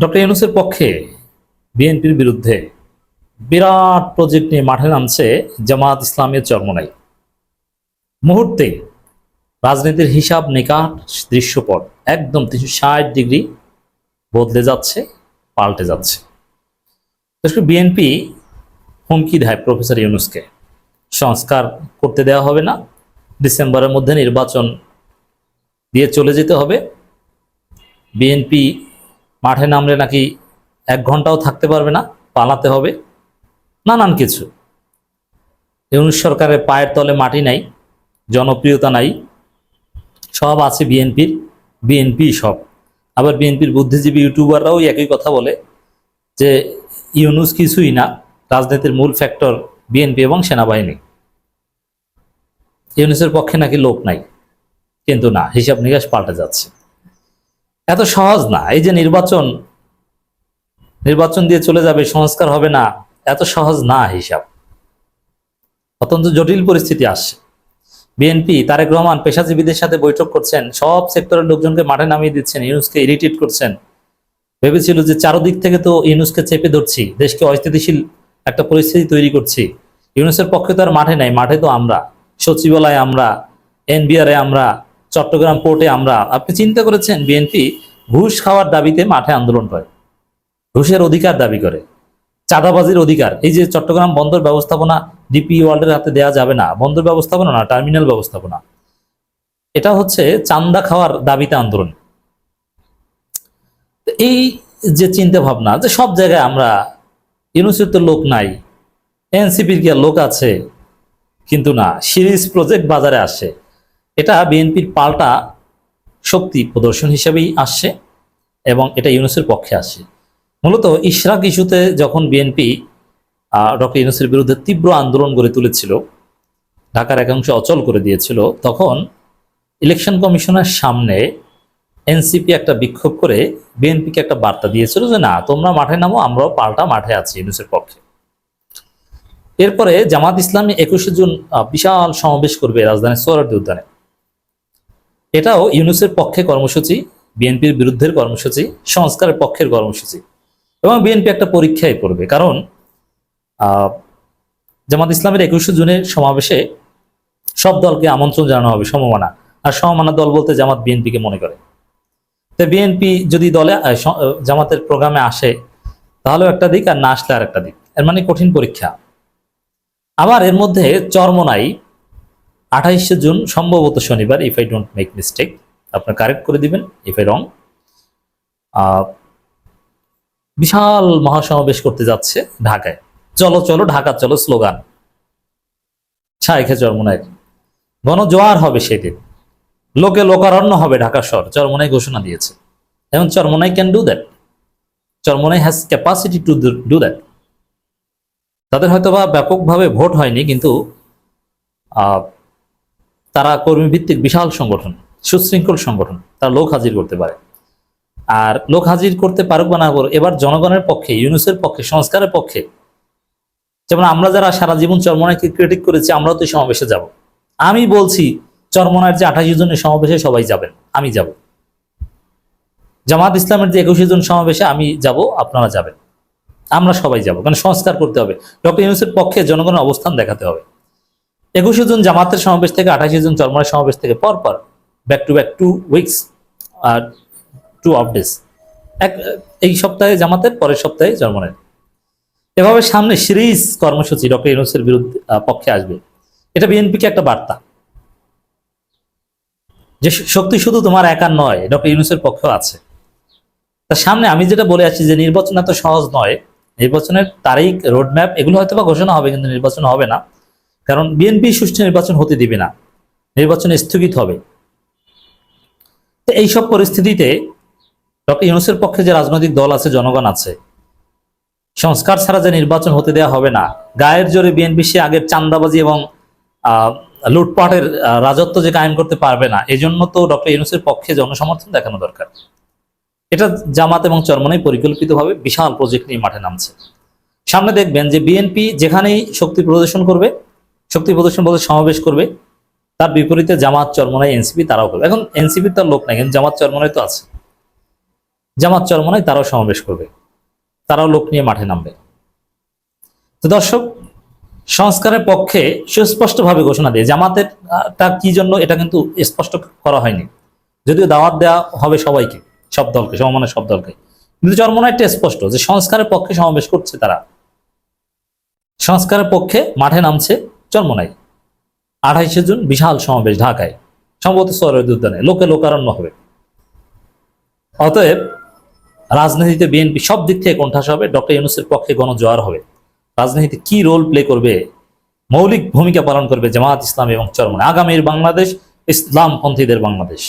Doctor ইউনূসের পক্ষে বিএনপির বিরুদ্ধে বিরাট প্রজেক্ট নিয়ে মাঠে নামছে জামাত ইসলামের চরমোনাই। মুহূর্তে রাজনীতির হিসাব নিকাশ দৃশ্যপট একদম 360 ডিগ্রি বদলে যাচ্ছে, পাল্টে যাচ্ছে। বিএনপি হুমকি দেয় প্রফেসর ইউনূসকে, সংস্কার করতে দেওয়া হবে না, ডিসেম্বরের মধ্যে নির্বাচন দিয়ে চলে যেতে হবে, বিএনপি মাঠে নামলে নাকি 1 ঘন্টাও থাকতে পারবে না, পালাতে হবে, নানান কিছু। ইউনূস সরকারের পায়ের তলে মাটি নাই, জনপ্রিয়তা নাই, সব আছে বিএনপি সব। আবার বিএনপির বুদ্ধিজীবী ইউটিউবাররাও একই কথা বলে যে ইউনূস কিছুই না, রাজনীতির মূল ফ্যাক্টর বিএনপি এবং সেনাবাহিনী। ইউনূসের পক্ষে নাকি লোক নাই, কিন্তু না, হিসাব নিকাশ পাল্টে যাচ্ছে। এত সহজ না। এই যে নির্বাচন দিয়ে চলে যাবে, সংস্কার হবে না, এত সহজ না হিসাব। অত্যন্ত জটিল পরিস্থিতি আসছে। বিএনপি তারেক রহমান পেশাজীবীদের সাথে বৈঠক করছেন, সব সেক্টরের লোকজনকে মাঠে নামিয়ে দিচ্ছেন, ইউনূসকে ইরিটেট করছেন। ভেবেছিল যে চারদিক থেকে তো ইউনূসকে চেপে ধরছি, দেশকে অস্থিতিশীল একটা পরিস্থিতি তৈরি করছি। ইউনূসের পক্ষে তো আর মাঠে নাই, মাঠে তো আমরা, সচিবালয়ে আমরা, এনবিআরে আমরা, চট্টগ্রাম পোর্টে আমরা। আপনি চিন্তা করেছেন বিএনপি ঘুষ খাওয়ার দাবিতে মাঠে আন্দোলন করে, ঘুষের অধিকার দাবি করে, চাঁদাবাজির অধিকার। এই যে চট্টগ্রাম বন্দর ব্যবস্থাপনা ডিপি ওয়ার্ল্ডের হাতে দেওয়া যাবে না, বন্দর ব্যবস্থাপনা না, টার্মিনাল ব্যবস্থাপনা, এটা হচ্ছে চান্দা খাওয়ার দাবিতে আন্দোলন। এই যে চিন্তা ভাবনা যে সব জায়গায় আমরা, ইউনূসের তো লোক নাই, এনসিপির কি আর লোক আছে, কিন্তু না, সিরিজ প্রজেক্ট বাজারে আসে, এটা বিএনপির পাল্টা শক্তি প্রদর্শন হিসেবেই আসছে এবং এটা ইউনূসের পক্ষে আসে। মূলত ইশরাক ইস্যুতে যখন বিএনপি ডক্টর ইউনূসের বিরুদ্ধে তীব্র আন্দোলন গড়ে তুলেছিল, ঢাকার একাংশ অচল করে দিয়েছিল, তখন ইলেকশন কমিশনের সামনে এনসিপি একটা বিক্ষোভ করে বিএনপিকে একটা বার্তা দিয়েছিল যে না, তোমরা মাঠে নামো, আমরাও পাল্টা মাঠে আছি ইউনূসের পক্ষে। এরপরে জামাত ইসলামী 21শে জুন বিশাল সমাবেশ করবে রাজধানীর সোহরাওয়ার্দী উদ্যানে। এটাও ইউনূসের পক্ষে কর্মসূচি, বিএনপির বিরুদ্ধের কর্মসূচি, সংস্কারের পক্ষের কর্মসূচি। এবং বিএনপি একটা পরীক্ষায় পড়বে, কারণ জামাত ইসলামের 21শে জুনের সমাবেশে সব দলকে আমন্ত্রণ জানানো হবে, সমমানা। আর সমমানা দল বলতে জামাত বিএনপিকে মনে করে। তো বিএনপি যদি দলে জামাতের প্রোগ্রামে আসে তাহলেও একটা দিক, আর না আসলে আর একটা দিক। এর মানে কঠিন পরীক্ষা। আবার এর মধ্যে চরমোনাই 28শে জুন, সম্ভবত শনিবার, if I don't make mistake, আপনার কারেক্ট করে দিবেন ইফ আই রং, বিশাল মহাসমাবেশ করতে যাচ্ছে ঢাকায়। চলো চলো ঢাকা চলো স্লোগান, শাইখে চরমোনাইয়ের গণজোয়ার হবে সেদিন, লোকে লোকারণ্য হবে ঢাকা শহর, চরমোনাই ঘোষণা দিয়েছে। এবং Charmonai can do that, Charmonai has capacity to do that. তাদের হয়তোবা ব্যাপকভাবে ভোট হয়নি, কিন্তু তারা কর্মীভিত্তিক বিশাল সংগঠন, সুশৃঙ্খল সংগঠন, তারা লোক হাজির করতে পারে। আর লোক হাজির করতে পারুক বা না করুক, এবার জনগণের পক্ষে, ইউনূসের পক্ষে, সংস্কারের পক্ষে। যেমন আমরা যারা সারা জীবন চরমোনাইকে ক্রিটিক করেছি, আমরাও তো সমাবেশে যাব। আমি বলছি চরমোনাইয়ের যে 28 জনের সমাবেশে সবাই যাবেন, আমি যাব। জামাত ইসলামের যে 21শে জুন সমাবেশে আমি যাব, আপনারা যাবেন, আমরা সবাই যাব, কারণ সংস্কার করতে হবে। ডক্টর ইউনূসের পক্ষে জনগণের অবস্থান দেখাতে হবে। 21শে জুন জামাতের সমাবেশ থেকে 28শে জুন চরমোনাই সমাবেশ থেকে পরপর back to back 2 weeks, 2 of days, এই সপ্তাহে জামাতের, পরের সপ্তাহে চরমোনাই। এভাবে সামনে সিরিজ কর্মসূচি ডক্টর ইউনূসের বিরুদ্ধে পক্ষে আসবে। এটা বিএনপিকে একটা বার্তা যে শক্তি শুধু তোমার একার নয়, ডক্টর ইউনূসের পক্ষেও আছে। তার সামনে আমি যেটা বলে আসছি যে নির্বাচন এত সহজ নয়, নির্বাচনের তারিখ, রোডম্যাপ, এগুলো হয়তো বা ঘোষণা হবে, কিন্তু নির্বাচন হবে না, কারণ বিএনপি সুষ্ঠু নির্বাচন হতে দিবে না, নির্বাচন স্থগিত হবে। তো এইসব পরিস্থিতিতে ডক্টর ইউনূসের পক্ষে যে রাজনৈতিক দল আছে, জনগণ আছে, সংস্কার ছাড়া যে নির্বাচন হতে দেওয়া হবে না, গায়ের জোরে বিএনপি সে আগের চান্দাবাজি এবং লুটপাটের রাজত্ব যে কায়েম করতে পারবে না, এজন্য তো ডক্টর ইউনূসের পক্ষে জনসমর্থন দেখানো দরকার। এটা জামাত এবং চরমোনাই পরিকল্পিতভাবে বিশাল প্রজেক্ট নিয়ে মাঠে নামছে। সামনে দেখবেন যে বিএনপি যেখানেই শক্তি প্রদর্শন করবে, শক্তি প্রদর্শন বলতে সমাবেশ করবে, তার বিপরীতে জামাত, চরমোনাই, এনসিপি তারাও করবে। এখন এনসিপির তার লোক নাই, কিন্তু জামাত, চরমোনাই তো আছে। জামাত চরমনায় তারাও সমাবেশ করবে, তারাও লোক নিয়ে মাঠে নামবে। তো দর্শক, সংস্কারের পক্ষে সুস্পষ্টভাবে ঘোষণা দিয়ে জামাতের টা কি জন্য এটা কিন্তু স্পষ্ট করা হয়নি, যদিও দাওয়াত দেওয়া হবে সবাইকে, সব দলকে, সমমানের সব দলকে, কিন্তু চরমনাইটা স্পষ্ট যে সংস্কারের পক্ষে সমাবেশ করছে তারা, সংস্কারের পক্ষে মাঠে নামছে চরমনাই। 28শে জুন বিশাল সমাবেশ ঢাকায়, সম্ভবত সরোয়ার্দী উদ্যানে, লোকে লোকারণ্য হবে। অতএব রাজনীতিতে বিএনপি সব দিক থেকে কোণঠাসা হবে, ডক্টর ইউনূসের পক্ষে গণজোয়ার হবে। রাজনীতিতে কি রোল প্লে করবে, মৌলিক ভূমিকা পালন করবে জামাত ইসলাম এবং চরমনাই, আগামীর বাংলাদেশ ইসলামপন্থীদের বাংলাদেশ।